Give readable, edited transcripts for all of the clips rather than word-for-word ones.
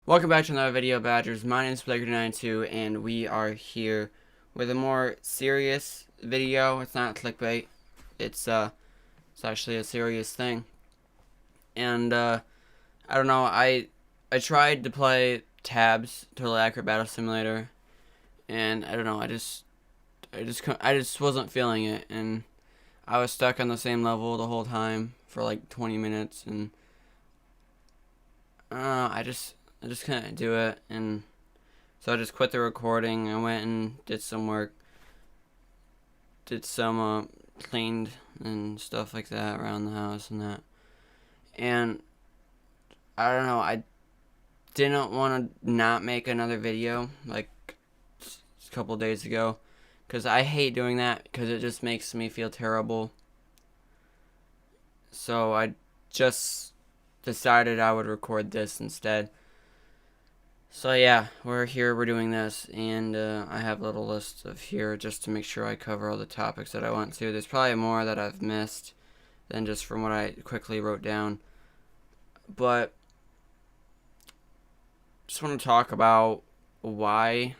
Welcome back to another video, Badgers. My name is Blake92, and we are here with a more serious video. It's not clickbait. It's actually a serious thing. And I don't know. I tried to play Tabs, Total Accurate Battle Simulator, and I don't know. I just wasn't feeling it, and I was stuck on the same level the whole time for like 20 minutes, and I don't know. I just couldn't do it, and so I just quit the recording. I went and did some work, did some cleaned and stuff like that around the house and that. And I don't know, I didn't want to not make another video like a couple days ago, because I hate doing that because it just makes me feel terrible. So I just decided I would record this instead. So yeah, we're here, we're doing this, and I have a little list of here just to make sure I cover all the topics that I want to. There's probably more that I've missed than just from what I quickly wrote down. But just want to talk about why.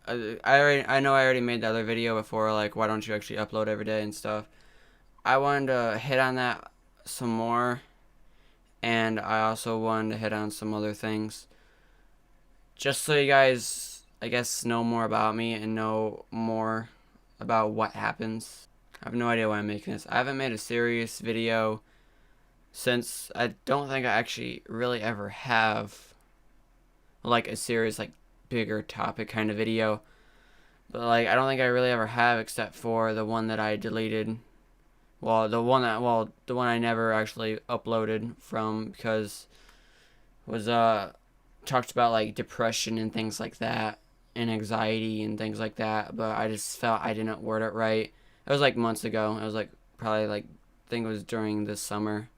I know I already made the other video before, like why don't you actually upload every day and stuff. I wanted to hit on that some more, and I also wanted to hit on some other things, just so you guys, I guess, know more about me and know more about what happens. I have no idea why I'm making this. I haven't made a serious video since I don't think I actually really ever have, like, a serious, like, bigger topic kind of video. But, like, I don't think I really ever have, except for the one that I deleted. The one I never actually uploaded from, because it was, talked about like depression and things like that, and anxiety and things like that, but I just felt I didn't word it right. It was like months ago. It was like probably like, I think it was during this summer,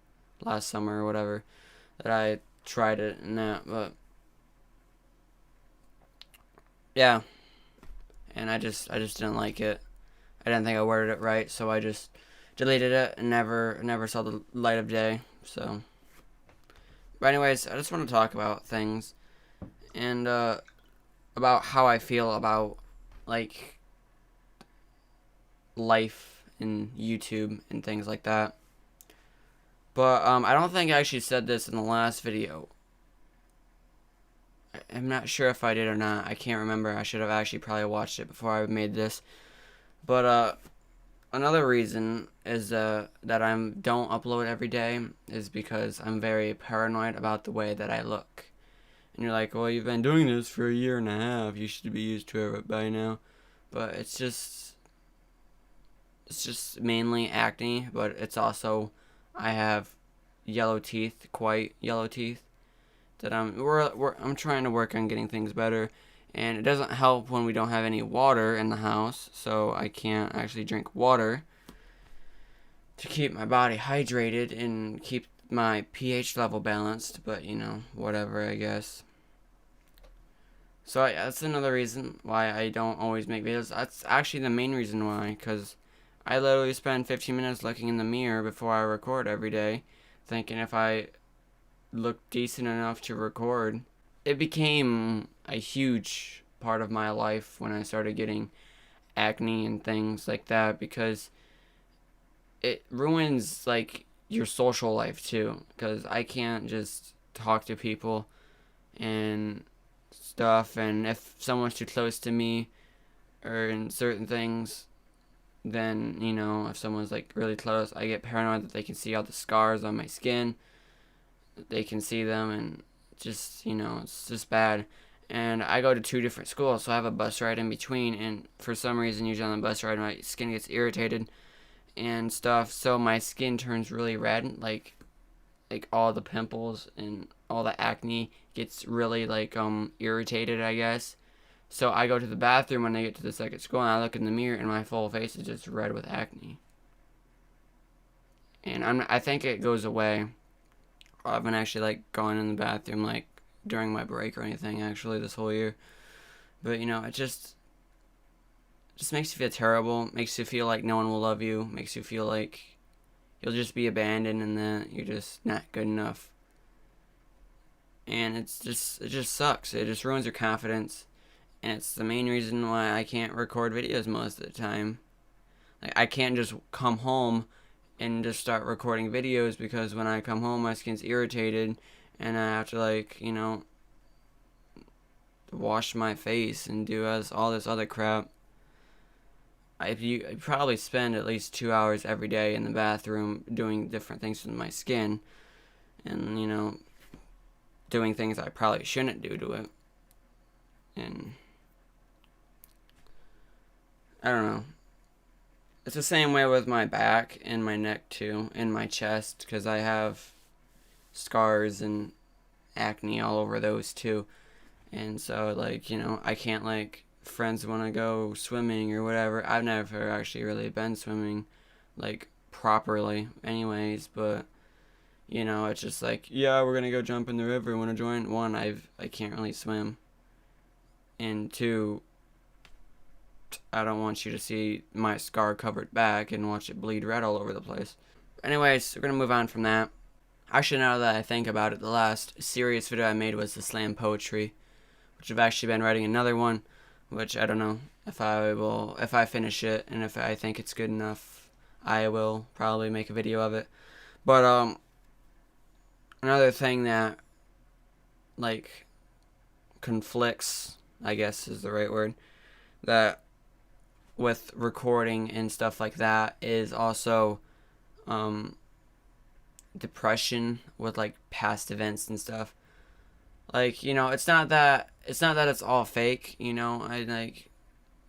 last summer or whatever, that I tried it and that. But yeah, and I just didn't like it. I didn't think I worded it right, so I just deleted it and never saw the light of day. So, but anyways, I just want to talk about things, and about how I feel about, like, life and YouTube and things like that. But I don't think I actually said this in the last video. I'm not sure if I did or not. I can't remember. I should have actually probably watched it before I made this. But another reason is that I don't upload every day is because I'm very paranoid about the way that I look. And you're like, well, you've been doing this for a year and a half. You should be used to it by now. But it's just mainly acne, but it's also, I have yellow teeth, quite yellow teeth, that I'm trying to work on getting things better. And it doesn't help when we don't have any water in the house, so I can't actually drink water to keep my body hydrated and keep my pH level balanced, but whatever, I guess. So yeah, that's another reason why I don't always make videos. That's actually the main reason why, because I literally spend 15 minutes looking in the mirror before I record every day, thinking if I look decent enough to record. It became a huge part of my life when I started getting acne and things like that, because it ruins, like, your social life too, because I can't just talk to people and stuff, and if someone's too close to me or in certain things, then if someone's like really close, I get paranoid that they can see all the scars on my skin, they can see them, and just it's just bad. And I go to two different schools, so I have a bus ride in between, and for some reason, usually on the bus ride, my skin gets irritated and stuff, so my skin turns really red, like all the pimples and all the acne gets really, like, irritated, I guess. So I go to the bathroom when I get to the second school, and I look in the mirror, and my full face is just red with acne. And I think it goes away. I haven't actually, like, gone in the bathroom, like, during my break or anything, actually, this whole year. But it just makes you feel terrible. Makes you feel like no one will love you. Makes you feel like you'll just be abandoned and that you're just not good enough. and it just sucks. It just ruins your confidence, and it's the main reason why I can't record videos most of the time. Like, I can't just come home and just start recording videos, because when I come home my skin's irritated and I have to, like, wash my face and do all this other crap. I probably spend at least 2 hours every day in the bathroom doing different things with my skin, and doing things I probably shouldn't do to it. And I don't know. It's the same way with my back and my neck too, and my chest, because I have scars and acne all over those too. And so, like, I can't, like, friends want to go swimming or whatever. I've never actually really been swimming, like, properly anyways, but, it's just like, yeah, we're going to go jump in the river. Want to join? One, I can't really swim. And two, I don't want you to see my scar-covered back and watch it bleed red all over the place. Anyways, we're going to move on from that. Actually, now that I think about it, the last serious video I made was the slam poetry, which I've actually been writing another one, which I don't know if I finish it, and if I think it's good enough, I will probably make a video of it. But another thing that, like, conflicts, I guess is the right word, that with recording and stuff like that is also depression with, like, past events and stuff. Like, it's not that it's all fake, I, like,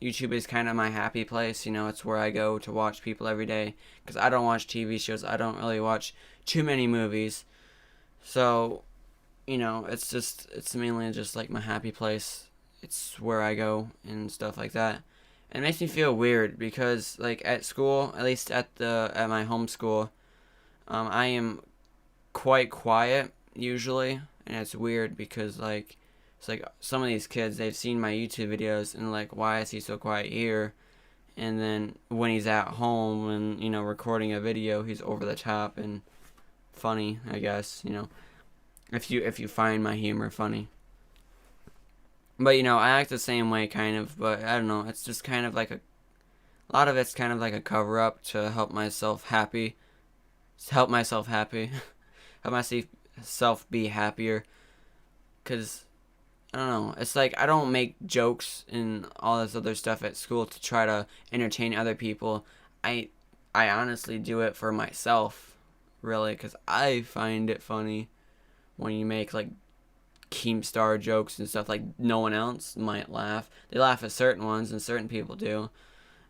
YouTube is kind of my happy place, it's where I go to watch people every day, because I don't watch TV shows, I don't really watch too many movies, so, it's mainly just, like, my happy place. It's where I go and stuff like that. And it makes me feel weird, because, like, at school, at least at my home school, I am quite quiet usually, and it's weird because, like, it's like some of these kids, they've seen my YouTube videos and, like, why is he so quiet here? And then when he's at home and recording a video, he's over the top and funny, I guess, if you find my humor funny. But I act the same way kind of, but I don't know, it's just kind of like a lot of it's kind of like a cover up to help myself happy. Help myself happy. Help myself be happier, cuz I don't know. It's like I don't make jokes and all this other stuff at school to try to entertain other people. I honestly do it for myself, really, cuz I find it funny when you make, like, Keemstar jokes and stuff. Like, no one else might laugh. They laugh at certain ones and certain people do.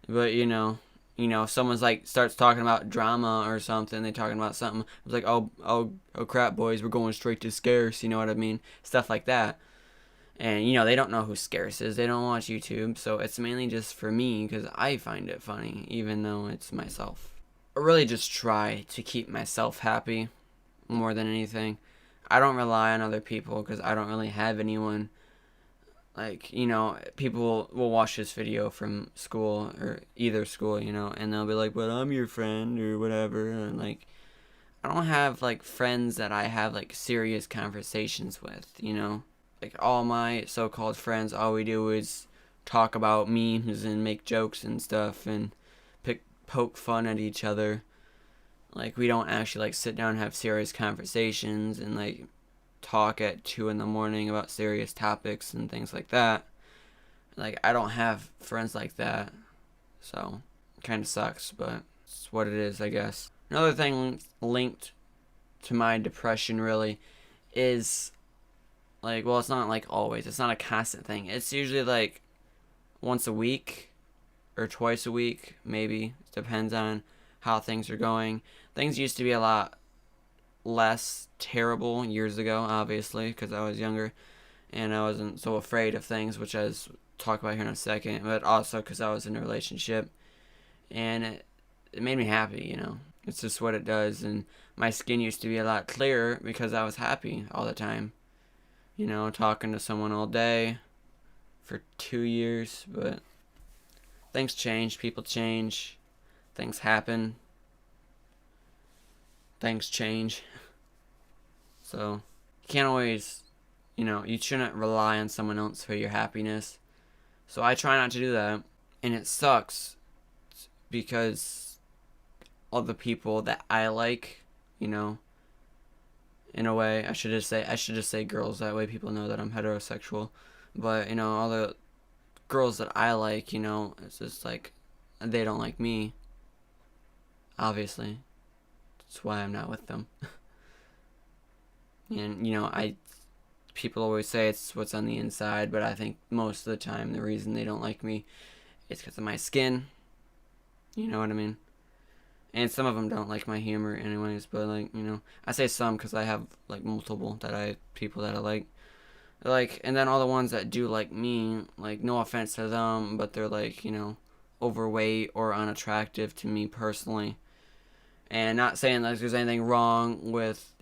But if someone's, like, starts talking about drama or something, they're talking about something, it's like, oh crap, boys, we're going straight to Scarce, you know what I mean? Stuff like that. And, they don't know who Scarce is. They don't watch YouTube. So it's mainly just for me, because I find it funny, even though it's myself. I really just try to keep myself happy more than anything. I don't rely on other people, because I don't really have anyone. Like, people will watch this video from school, or either school, and they'll be like, but I'm your friend, or whatever. And, like, I don't have, like, friends that I have, like, serious conversations with, Like, all my so-called friends, all we do is talk about memes and make jokes and stuff and poke fun at each other. Like, we don't actually, like, sit down and have serious conversations and, like, talk at 2 in the morning about serious topics and things like that. Like, I don't have friends like that, so it kind of sucks, but it's what it is, I guess. Another thing linked to my depression, really, is, like, well, it's not, like, always. It's not a constant thing. It's usually, like, once a week or twice a week, maybe. It depends on how things are going. Things used to be a lot less terrible years ago, obviously, because I was younger and I wasn't so afraid of things, which I'll talk about here in a second, but also because I was in a relationship, and it made me happy, It's just what it does, and my skin used to be a lot clearer because I was happy all the time, talking to someone all day for 2 years, but things change, people change, things happen, things change. So you can't always you shouldn't rely on someone else for your happiness. So I try not to do that. And it sucks because all the people that I like, in a way, I should just say girls, that way people know that I'm heterosexual. But, all the girls that I like, it's just like they don't like me. Obviously. That's why I'm not with them. And, people always say it's what's on the inside, but I think most of the time the reason they don't like me is because of my skin. You know what I mean? And some of them don't like my humor anyways, but, I say some because I have, multiple people that I like. And then all the ones that do like me, no offense to them, but they're, overweight or unattractive to me personally. And not saying, there's anything wrong with,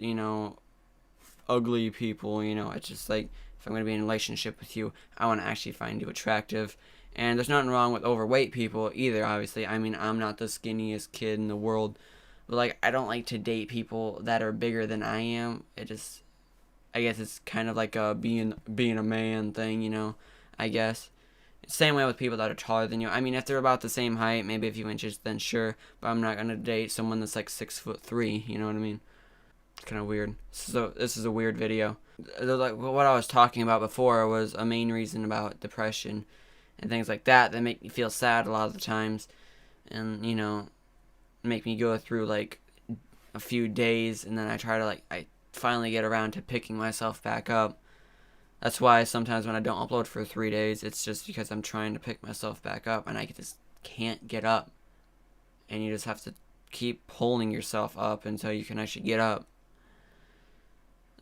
ugly people, it's just, if I'm going to be in a relationship with you, I want to actually find you attractive. And there's nothing wrong with overweight people either, obviously. I mean, I'm not the skinniest kid in the world. But, I don't like to date people that are bigger than I am. I guess it's kind of like a being a man thing, I guess. Same way with people that are taller than you. I mean, if they're about the same height, maybe a few inches, then sure. But I'm not going to date someone that's 6'3", you know what I mean? It's kind of weird. So this is a weird video. What I was talking about before was a main reason about depression and things like that make me feel sad a lot of the times, and make me go through a few days, and then I try to I finally get around to picking myself back up. That's why sometimes when I don't upload for 3 days, it's just because I'm trying to pick myself back up and I just can't get up, and you just have to keep pulling yourself up until you can actually get up.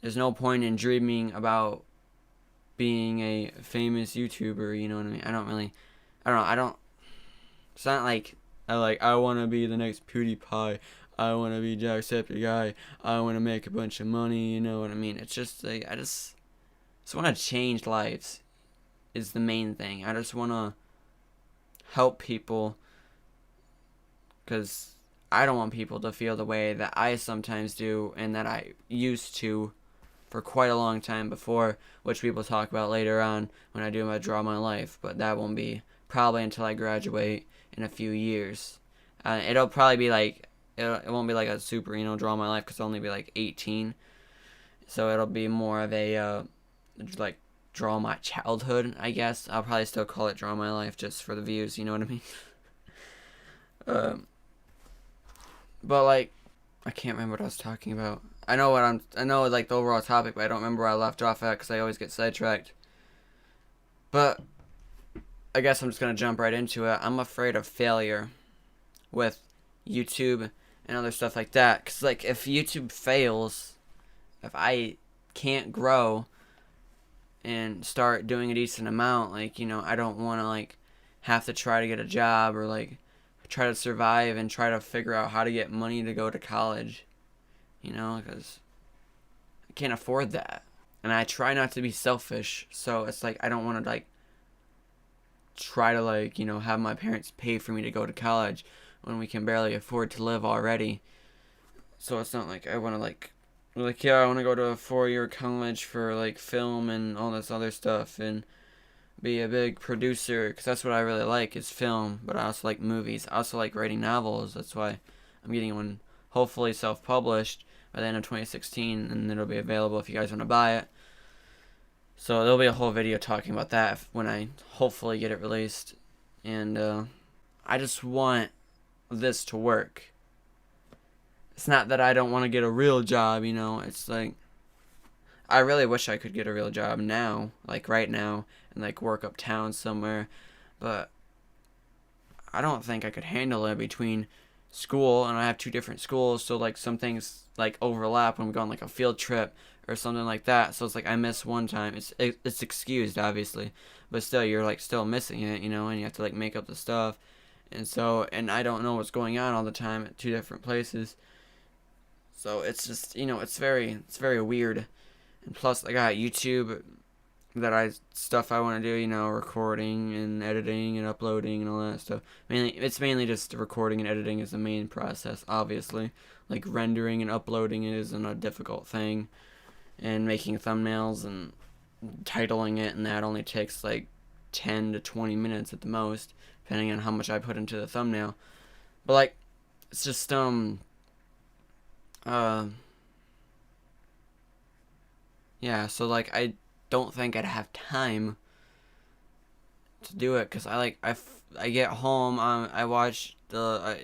There's no point in dreaming about being a famous YouTuber, you know what I mean? I don't, it's not I want to be the next PewDiePie, I want to be Jacksepticeye, I want to make a bunch of money, you know what I mean? It's just, I just want to change lives is the main thing. I just want to help people, because I don't want people to feel the way that I sometimes do and that I used to for quite a long time before, which people talk about later on when I do my Draw My Life, but that won't be probably until I graduate in a few years. It'll probably be it won't be a super, Draw My Life, because I'll only be 18, so it'll be more of a Draw My Childhood, I guess. I'll probably still call it Draw My Life just for the views, you know what I mean? But I can't remember what I was talking about. I know the overall topic, but I don't remember where I left off at because I always get sidetracked. But I guess I'm just gonna jump right into it. I'm afraid of failure with YouTube and other stuff like that. Cause if YouTube fails, if I can't grow and start doing a decent amount, I don't want to have to try to get a job or try to survive and try to figure out how to get money to go to college, because I can't afford that. And I try not to be selfish, so it's I don't want to try to have my parents pay for me to go to college when we can barely afford to live already. So it's not I want to yeah, I want to go to a 4-year college for film and all this other stuff and be a big producer, because that's what I really like is film, but I also like movies. I also like writing novels. That's why I'm getting one hopefully self-published by the end of 2016, and it'll be available if you guys want to buy it. So there'll be a whole video talking about that when I hopefully get it released. And I just want this to work. It's not that I don't want to get a real job, it's I really wish I could get a real job now, right now, and work uptown somewhere, but I don't think I could handle it between school, and I have 2 different schools, so some things overlap when we go on a field trip or something like that, so it's I miss one time. It's excused, obviously, but still you're still missing it, and you have to make up the stuff, and I don't know what's going on all the time at 2 different places, so it's just it's very weird. And plus I got YouTube stuff I want to do, recording and editing and uploading and all that stuff. It's mainly just recording and editing is the main process, obviously. Rendering and uploading it isn't a difficult thing. And making thumbnails and titling it, and that only takes like 10 to 20 minutes at the most, depending on how much I put into the thumbnail. But like, it's just uh yeah, so like I don't think I'd have time to do it, because I get home, I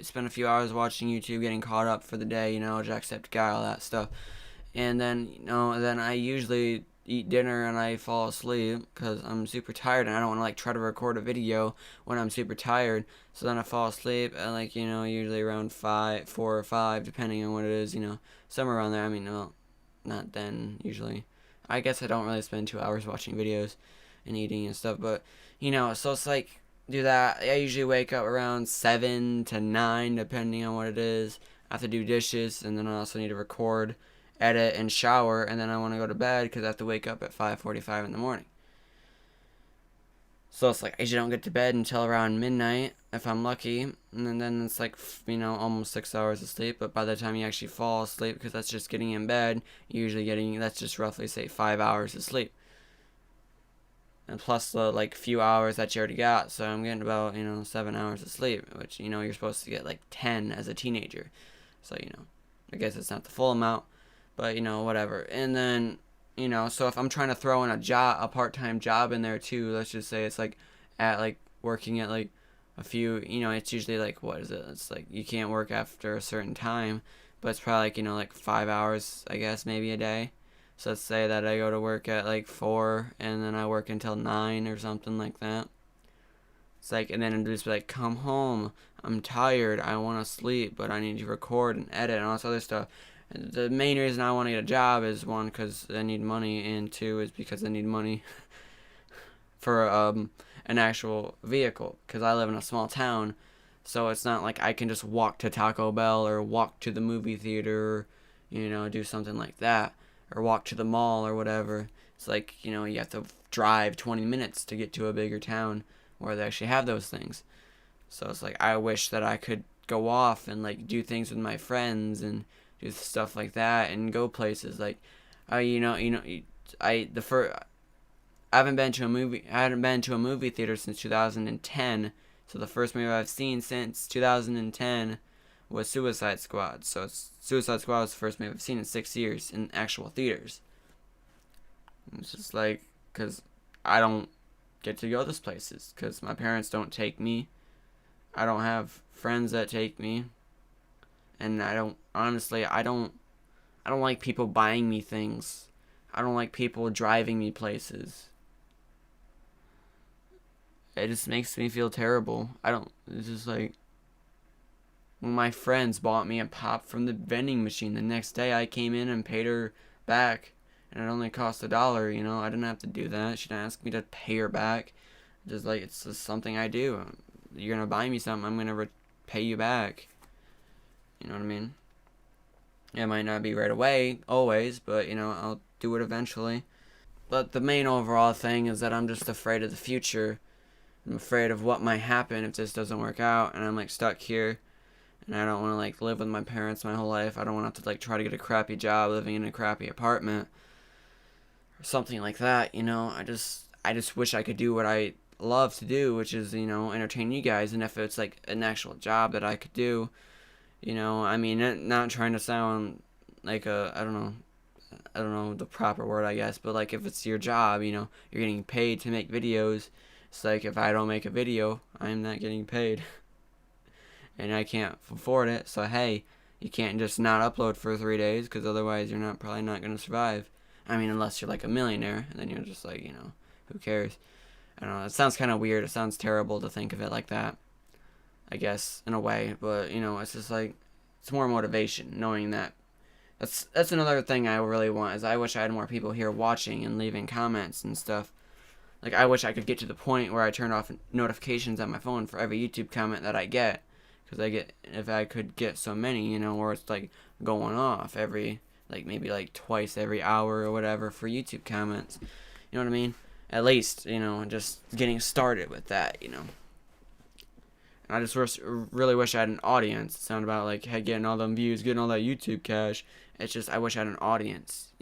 spend a few hours watching YouTube, getting caught up for the day, Jacksepticeye, all that stuff. And then then I usually eat dinner and I fall asleep because I'm super tired, and I don't want to like try to record a video when I'm super tired. So then I fall asleep at like usually around 4 or 5, depending on what it is, somewhere around there. I mean, no, not then usually. I guess I don't really spend 2 hours watching videos and eating and stuff, but so it's like, do that. I usually wake up around 7 to 9, depending on what it is. I have to do dishes, and then I also need to record, edit, and shower, and then I want to go to bed because I have to wake up at 5:45 in the morning. So it's like I usually don't get to bed until around midnight if I'm lucky, and then it's like almost 6 hours of sleep. But by the time you actually fall asleep, because that's just getting in bed, that's just roughly say 5 hours of sleep, and plus the like few hours that you already got. So I'm getting about 7 hours of sleep, which you're supposed to get like 10 as a teenager. So I guess it's not the full amount, but whatever. And then so if I'm trying to throw in a part-time job in there too, let's just say it's like at like working at like a few, it's usually like, what is it, it's like you can't work after a certain time, but it's probably like like 5 hours, I guess, maybe a day. So let's say that I go to work at like 4, and then I work until 9 or something like that. It's like, and then it'd just be like, come home, I'm tired, I want to sleep, but I need to record and edit and all this other stuff. And the main reason I want to get a job is, one, because I need money, and two is because I need money for an actual vehicle, because I live in a small town, so it's not like I can just walk to Taco Bell or walk to the movie theater, or do something like that, or walk to the mall or whatever. It's like, you have to drive 20 minutes to get to a bigger town where they actually have those things. So it's like, I wish that I could go off and like do things with my friends and do stuff like that and go places like, I haven't been to a movie. I hadn't been to a movie theater since 2010. So the first movie I've seen since 2010 was Suicide Squad. So Suicide Squad was the first movie I've seen in 6 years in actual theaters. It's just like, because I don't get to go those places because my parents don't take me. I don't have friends that take me, and I don't like people buying me things. I don't like people driving me places. It just makes me feel terrible. It's just like, when my friends bought me a pop from the vending machine, the next day I came in and paid her back, and it only cost $1. I didn't have to do that. She didn't ask me to pay her back. Just like, it's just something I do. You're gonna buy me something, I'm gonna pay you back. You know what I mean? It might not be right away, always, but I'll do it eventually. But the main overall thing is that I'm just afraid of the future. I'm afraid of what might happen if this doesn't work out, and I'm like stuck here, and I don't want to like live with my parents my whole life. I don't want to have to like try to get a crappy job living in a crappy apartment or something like that. I just wish I could do what I love to do, which is entertain you guys. And if it's like an actual job that I could do, I mean, not trying to sound like I don't know the proper word, I guess, but like if it's your job, you're getting paid to make videos. It's like, if I don't make a video, I'm not getting paid. And I can't afford it, so hey, you can't just not upload for 3 days, because otherwise you're probably not going to survive. I mean, unless you're like a millionaire, and then you're just like, who cares? I don't know, it sounds kind of weird, it sounds terrible to think of it like that, I guess, in a way, but, it's just like, it's more motivation, knowing that. That's another thing I really want, is I wish I had more people here watching and leaving comments and stuff. Like, I wish I could get to the point where I turn off notifications on my phone for every YouTube comment that I get. Because if I could get so many, where it's like going off every, like maybe like twice every hour or whatever for YouTube comments. You know what I mean? At least, just getting started with that, And I just really wish I had an audience. It sounded about like, hey, getting all them views, getting all that YouTube cash. It's just, I wish I had an audience,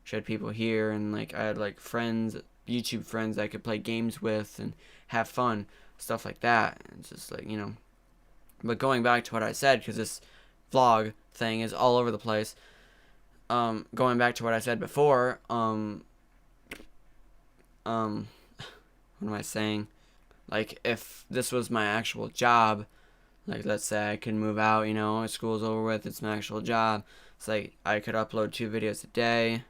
Wish I had people here, and like I had like friends, YouTube friends I could play games with and have fun, stuff like that. It's just like, But going back to what I said, because this vlog thing is all over the place. Going back to what I said before, what am I saying? Like, if this was my actual job, like, let's say I could move out, school's over with, it's my actual job. It's like, I could upload 2 videos a day,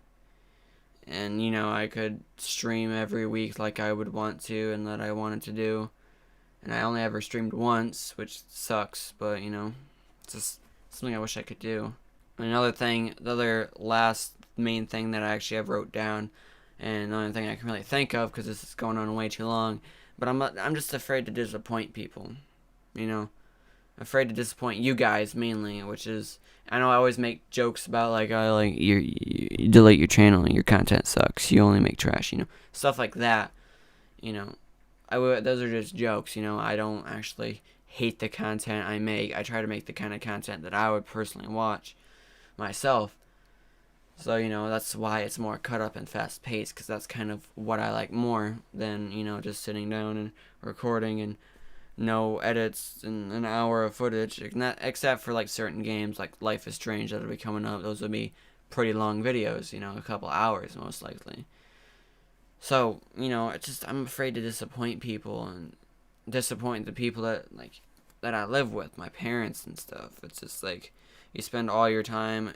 and, I could stream every week like I would want to, and that I wanted to do. And I only ever streamed once, which sucks, but, it's just something I wish I could do. Another thing, the other last main thing that I actually have wrote down, and the only thing I can really think of, because this is going on way too long, but I'm just afraid to disappoint people, afraid to disappoint you guys mainly, which is, I know I always make jokes about like, you delete your channel, your content sucks, you only make trash, stuff like that, those are just jokes, I don't actually hate the content I make. I try to make the kind of content that I would personally watch myself. So, that's why it's more cut up and fast paced, because that's kind of what I like more than, just sitting down and recording and no edits and an hour of footage, except for like certain games like Life is Strange that'll be coming up. Those would be pretty long videos, a couple hours most likely. So, I'm afraid to disappoint people and disappoint the people that I live with, my parents and stuff. It's just like, you spend all your time,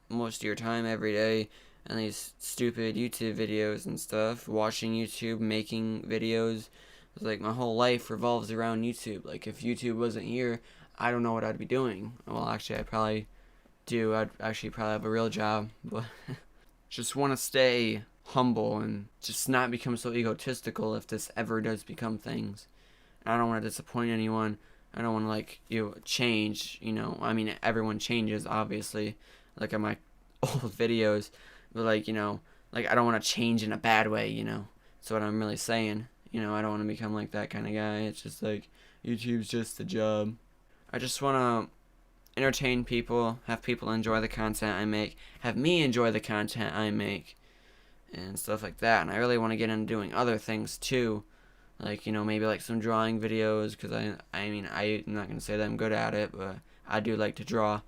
most of your time every day, on these stupid YouTube videos and stuff, watching YouTube, making videos. It's like my whole life revolves around YouTube. Like, if YouTube wasn't here, I don't know what I'd be doing. Well, actually, I probably do. I'd actually probably have a real job, but just want to stay humble and just not become so egotistical if this ever does become things. And I don't want to disappoint anyone. I don't want to change, I mean, everyone changes, obviously, like in my old videos, but I don't want to change in a bad way, that's what I'm really saying. I don't want to become like that kind of guy. It's just like, YouTube's just a job. I just want to entertain people, have people enjoy the content I make, have me enjoy the content I make, and stuff like that. And I really want to get into doing other things too, maybe like some drawing videos, because I'm not going to say that I'm good at it, but I do like to draw,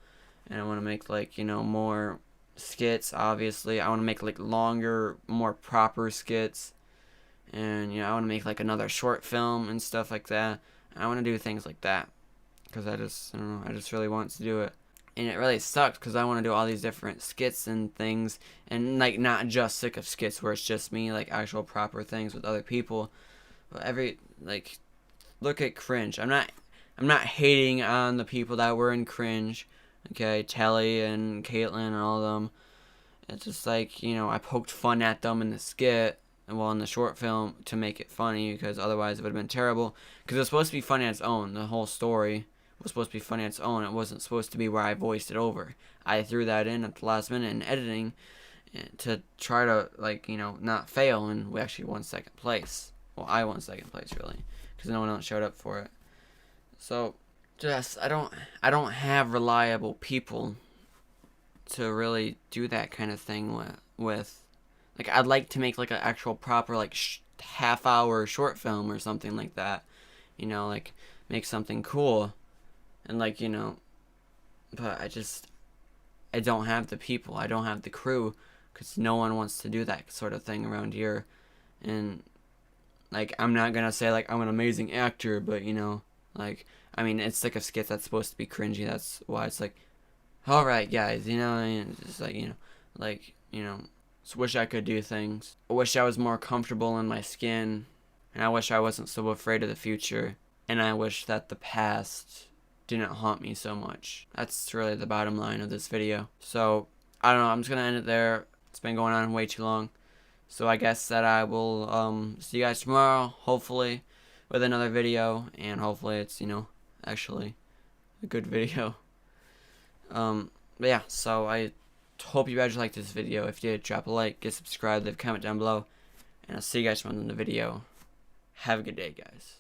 and I want to make more skits. Obviously I want to make longer, more proper skits, and I want to make another short film and stuff like that. I want to do things like that, because I just really want to do it. And it really sucks, because I want to do all these different skits and things, and not just sick of skits where it's just me, actual proper things with other people. But look at Cringe. I'm not hating on the people that were in Cringe, okay, Telly and Caitlin and all of them. It's just I poked fun at them in the skit, in the short film, to make it funny, because otherwise it would have been terrible, because it was supposed to be funny on its own. The whole story was supposed to be funny on its own. It wasn't supposed to be where I voiced it over. I threw that in at the last minute in editing to try to not fail, and we actually won second place. Well, I won second place, really, because no one else showed up for it. So I don't have reliable people to really do that kind of thing with. I'd like to make an actual proper half-hour short film or something like that, make something cool, and but I don't have the people, I don't have the crew, because no one wants to do that sort of thing around here. And I'm not gonna say I'm an amazing actor, but it's sick of skits that's supposed to be cringy. That's why it's alright guys, just just wish I could do things. I wish I was more comfortable in my skin, and I wish I wasn't so afraid of the future, and I wish that the past didn't haunt me so much. That's really the bottom line of this video. So, I don't know, I'm just gonna end it there. It's been going on way too long. So I guess that I will see you guys tomorrow, hopefully, with another video, and hopefully it's, actually a good video. But yeah, so I hope you guys liked this video. If you did, drop a like, get subscribed, leave a comment down below, and I'll see you guys tomorrow in the video. Have a good day, guys.